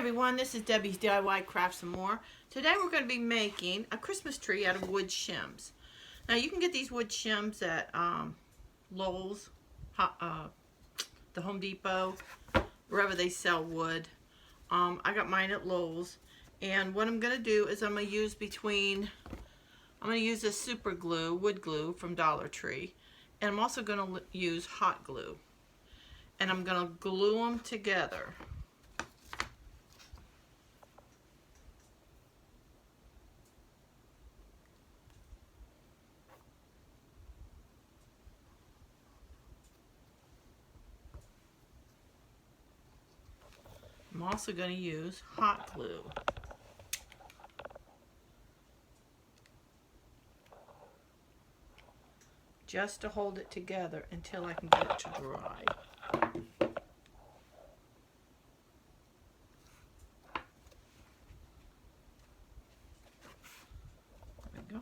everyone, this is Debbie's DIY Craft Some More. Today we're going to be making a Christmas tree out of wood shims. Now you can get these wood shims at Lowe's, the Home Depot, wherever they sell wood. I got mine at Lowe's, and what I'm going to do is I'm going to use this super glue, wood glue from Dollar Tree, and I'm also going to use hot glue, and I'm going to glue them together. I'm also going to use hot glue. Just to hold it together until I can get it to dry. There we go.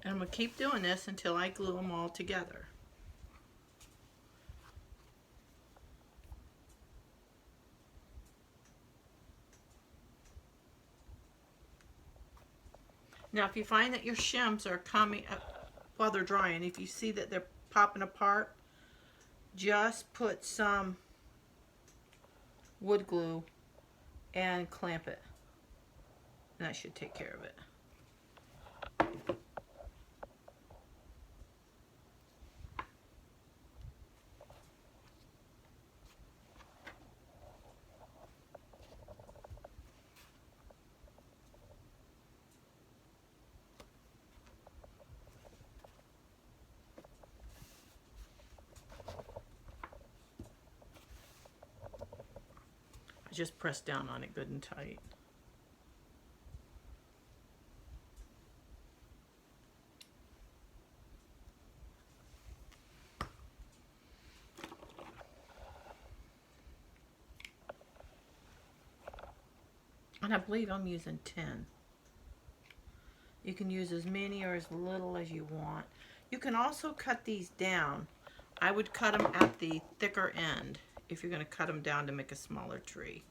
And I'm going to keep doing this until I glue them all together. Now, if you find that your shims are coming up while they're drying, if you see that they're popping apart, just put some wood glue and clamp it. And that should take care of it. Just press down on it good and tight. And I believe I'm using 10. You can use as many or as little as you want. You can also cut these down. I would cut them at the thicker end if you're going to cut them down to make a smaller tree.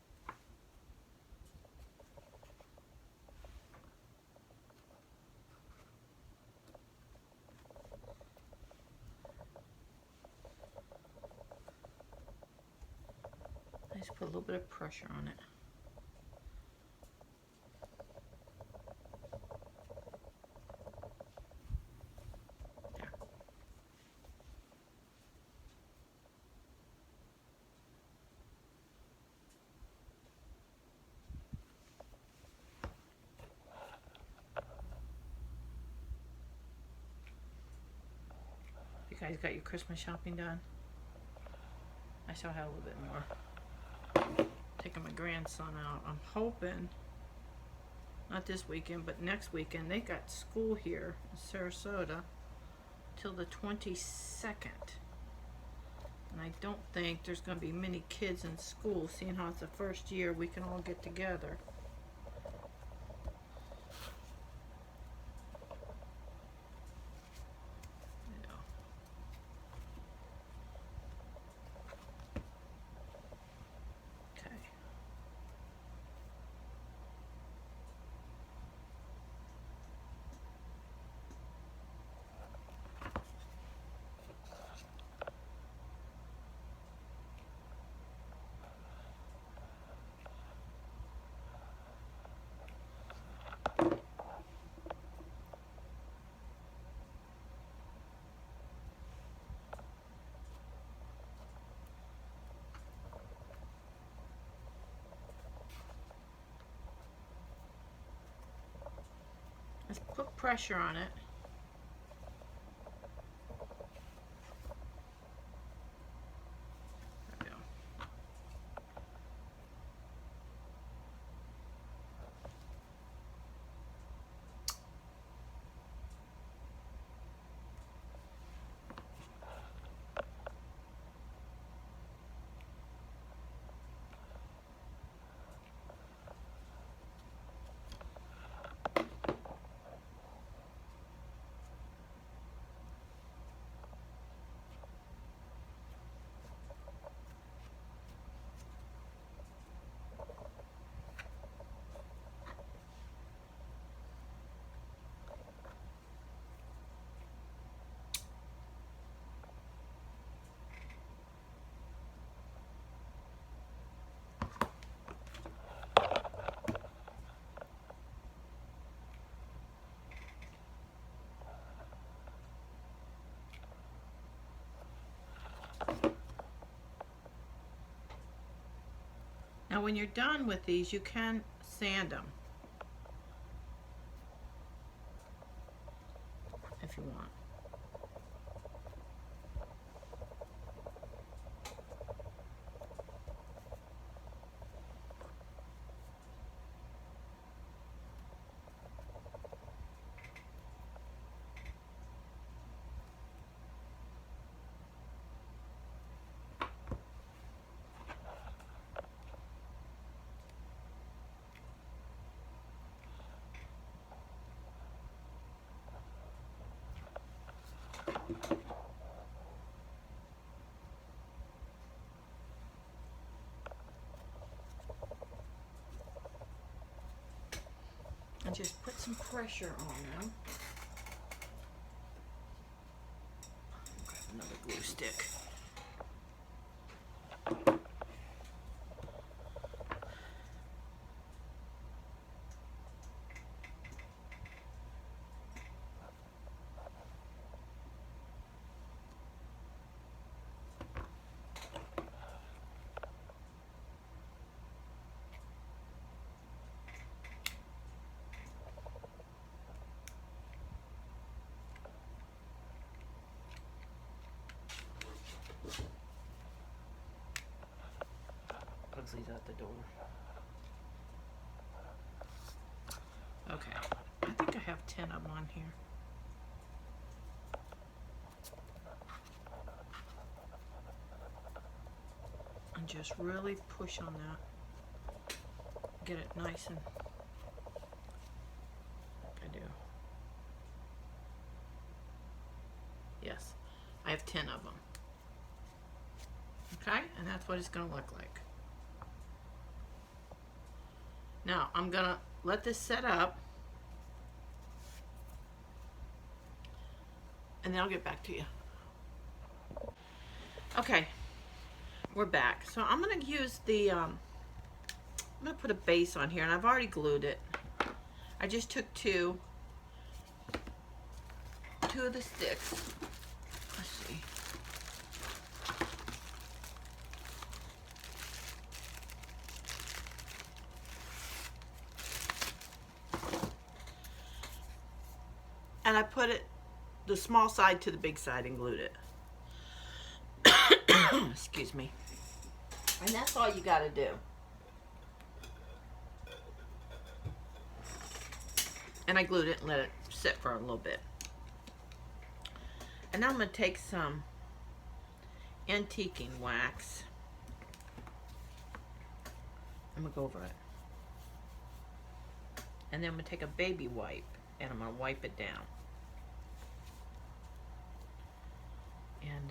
I just put a little bit of pressure on it. You guys got your Christmas shopping done? I still have a little bit more. Taking my grandson out. I'm hoping, not this weekend, but next weekend. They got school here in Sarasota till the 22nd. And I don't think there's going to be many kids in school, seeing how it's the first year we can all get together. Let's put pressure on it. There we go. Now when you're done with these, you can sand them if you want. And just put some pressure on them. Grab another glue stick. Pugsley's out the door. Okay, I think I have 10 of them on here. And just really push on that. Get it nice and I do. Yes, I have 10 of them. Okay, and that's what it's going to look like. Now, I'm going to let this set up, and then I'll get back to you. Okay, we're back. So I'm going to use the, I'm going to put a base on here, and I've already glued it. I just took two of the sticks. Let's see. And I put it, the small side to the big side, and glued it. Excuse me. And that's all you got to do. And I glued it and let it sit for a little bit. And now I'm going to take some antiquing wax. I'm going to go over it. And then I'm going to take a baby wipe and I'm going to wipe it down. And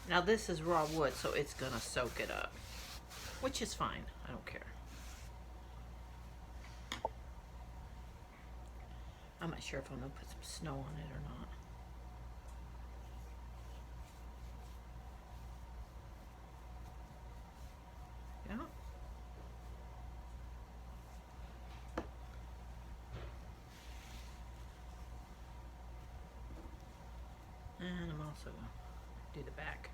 now this is raw wood, so it's gonna soak it up, which is fine. I don't care. I'm not sure if I'm gonna put some snow on it or not. Yeah. And I'm also gonna do the back.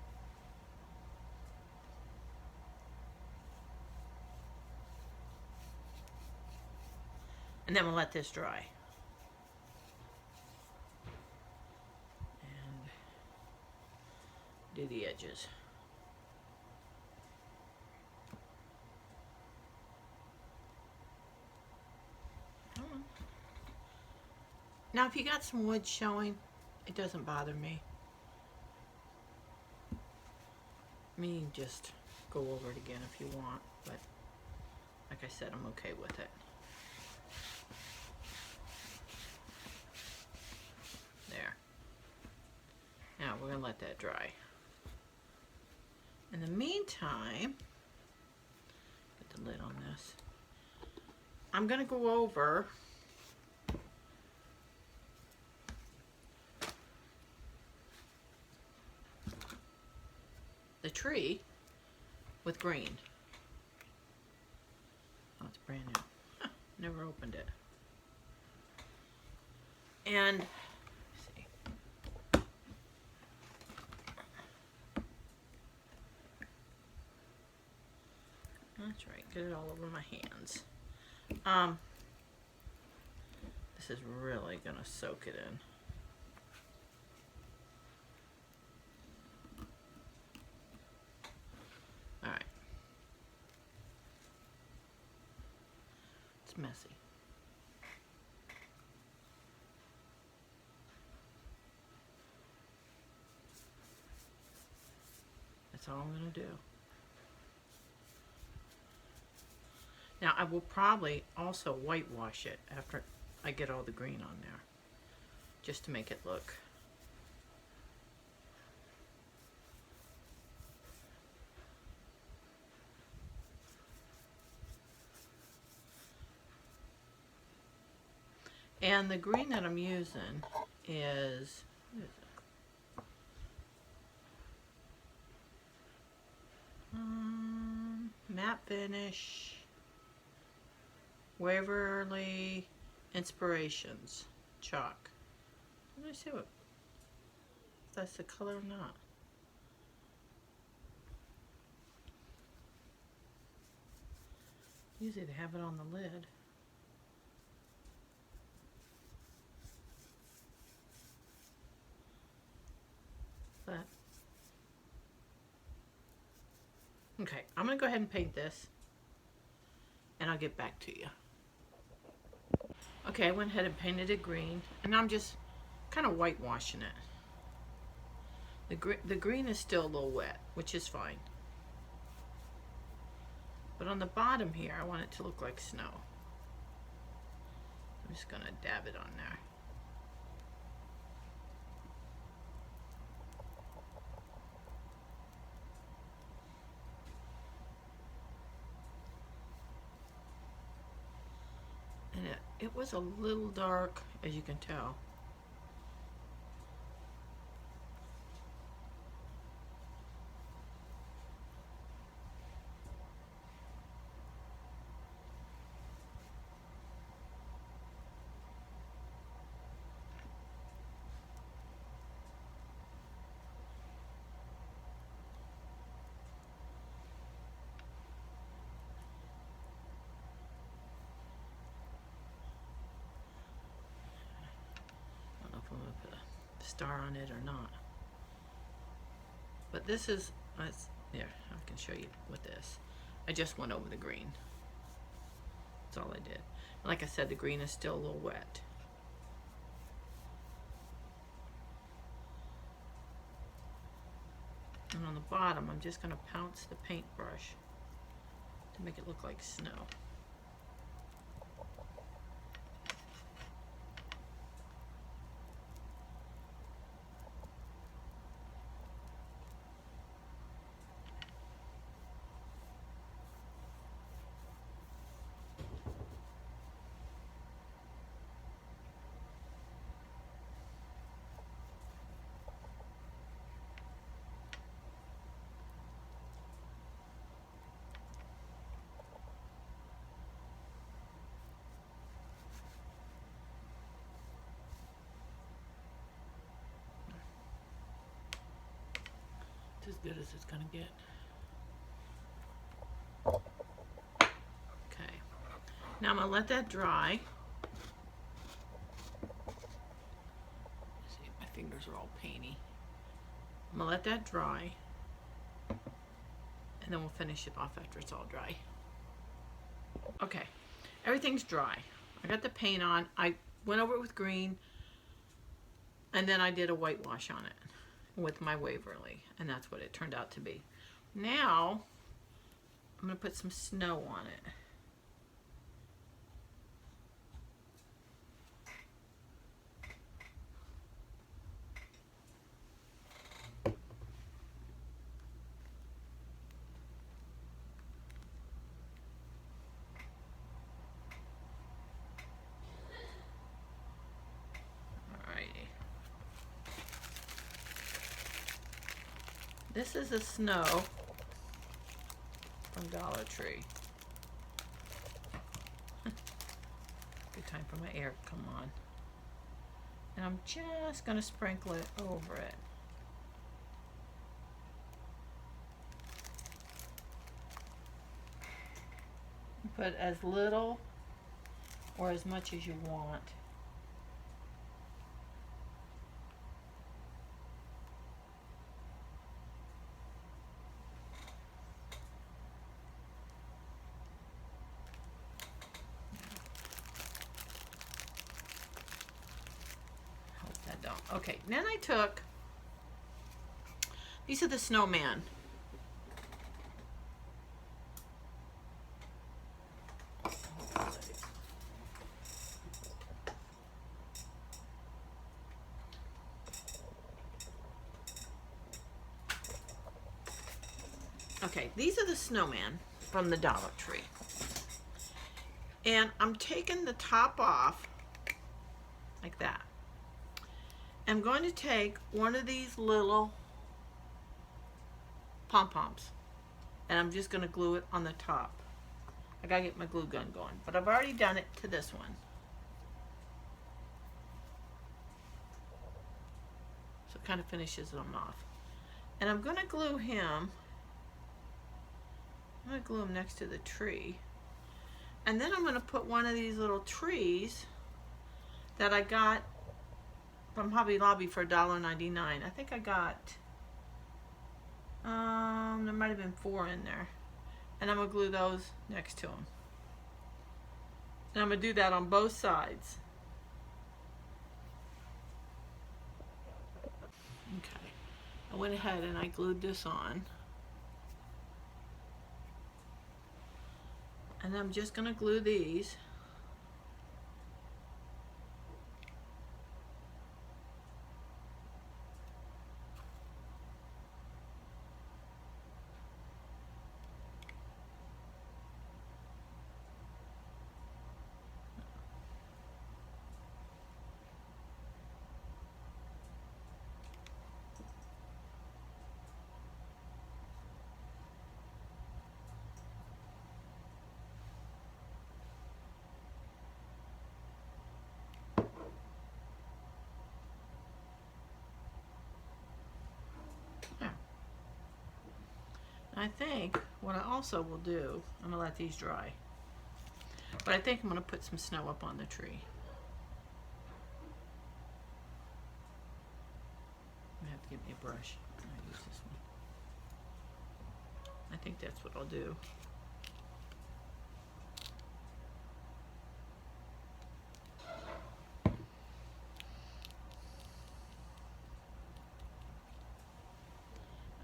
And then we'll let this dry. And do the edges. Now if you got some wood showing, it doesn't bother me. I mean, you can just go over it again if you want, but like I said, I'm okay with it. There. Now we're gonna let that dry. In the meantime, get the lid on this. I'm going to go over the tree with green. Oh, it's brand new. Huh, never opened it. And let's see. That's right, get it all over my hands. This is really gonna soak it in. All right. It's messy. That's all I'm gonna do. Now I will probably also whitewash it after I get all the green on there, just to make it look. And the green that I'm using is, what is it? Matte Finish Waverly Inspirations chalk. Let me see what, if that's the color or not. Usually they have it on the lid. But okay, I'm gonna go ahead and paint this and I'll get back to you. Okay, I went ahead and painted it green, and I'm just kind of whitewashing it. The green is still a little wet, which is fine. But on the bottom here, I want it to look like snow. I'm just gonna dab it on there. And it was a little dark, as you can tell. I don't know if I'm gonna put a star on it or not. But this is, here, I can show you with this. I just went over the green. That's all I did. And like I said, the green is still a little wet. And on the bottom, I'm just gonna pounce the paintbrush to make it look like snow. It's as good as it's gonna get. Okay, now I'm gonna let that dry. See, my fingers are all painty. I'm gonna let that dry, and then we'll finish it off after it's all dry. Okay, everything's dry. I got the paint on. I went over it with green, and then I did a whitewash on it with my Waverly, and that's what it turned out to be. Now, I'm gonna put some snow on it. This is a snow from Dollar Tree. Good time for my air to come on. And I'm just going to sprinkle it over it. Put as little or as much as you want. Hope that don't. Okay, then I took, these are the snowman. Okay, these are the snowman from the Dollar Tree. And I'm taking the top off like that. I'm going to take one of these little pom-poms and I'm just going to glue it on the top. I gotta get my glue gun going, but I've already done it to this one. So it kind of finishes them off. And I'm going to glue him. I'm going to glue him next to the tree. And then I'm going to put one of these little trees that I got from Hobby Lobby for $1.99. I think I got, there might have been 4 in there. And I'm going to glue those next to them. And I'm going to do that on both sides. Okay. I went ahead and I glued this on. And I'm just going to glue these. I think what I also will do, I'm going to let these dry, but I think I'm going to put some snow up on the tree. I have to get me a brush. I'll use this one. I think that's what I'll do.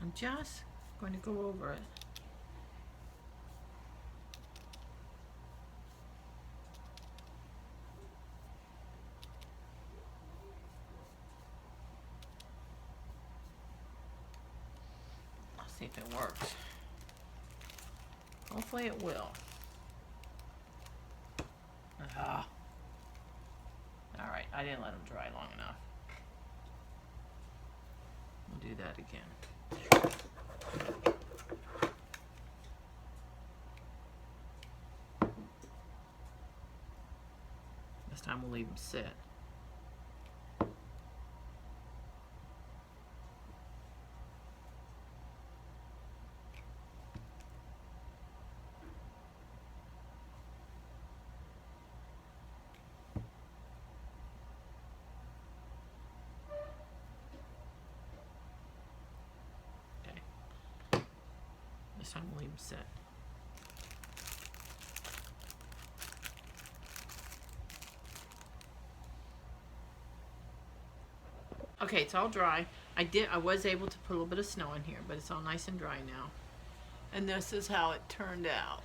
I'm just going to go over it. I'll see if it works. Hopefully it will. Ah. All right, I didn't let them dry long enough. We'll do that again. This time we'll leave them sit. Okay. This time we'll leave them sit. Okay, it's all dry. I was able to put a little bit of snow in here, but it's all nice and dry now. And this is how it turned out.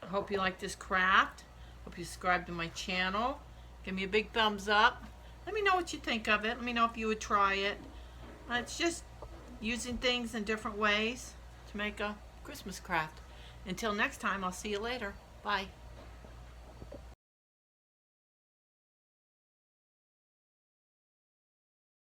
I hope you like this craft. Hope you subscribe to my channel. Give me a big thumbs up. Let me know what you think of it. Let me know if you would try it. It's just using things in different ways to make a Christmas craft. Until next time, I'll see you later. Bye.